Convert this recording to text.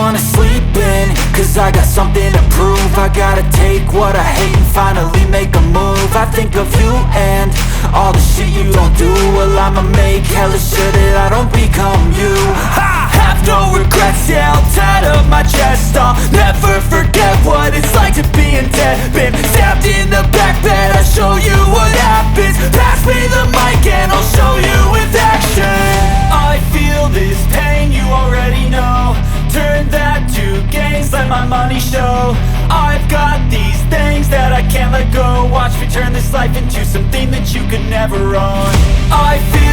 wanna sleep in, cause I got something to prove. I gotta take what I hate and finally make a move. I think of you and all the shit you don't do. Well, I'ma make hella sure that I don't become you. I have no regrets, yeah, I'll tattoo my chest. I'll never forget what it's like to be in debt. Been stabbed in the back bed, I'll show you what happens. Pass me the mic and I'll show you with action. I feel this pain, you already know. Turn that to gains, let my money show. I've got these things that I can't let go. Watch me turn this life into something that you could never own. I feel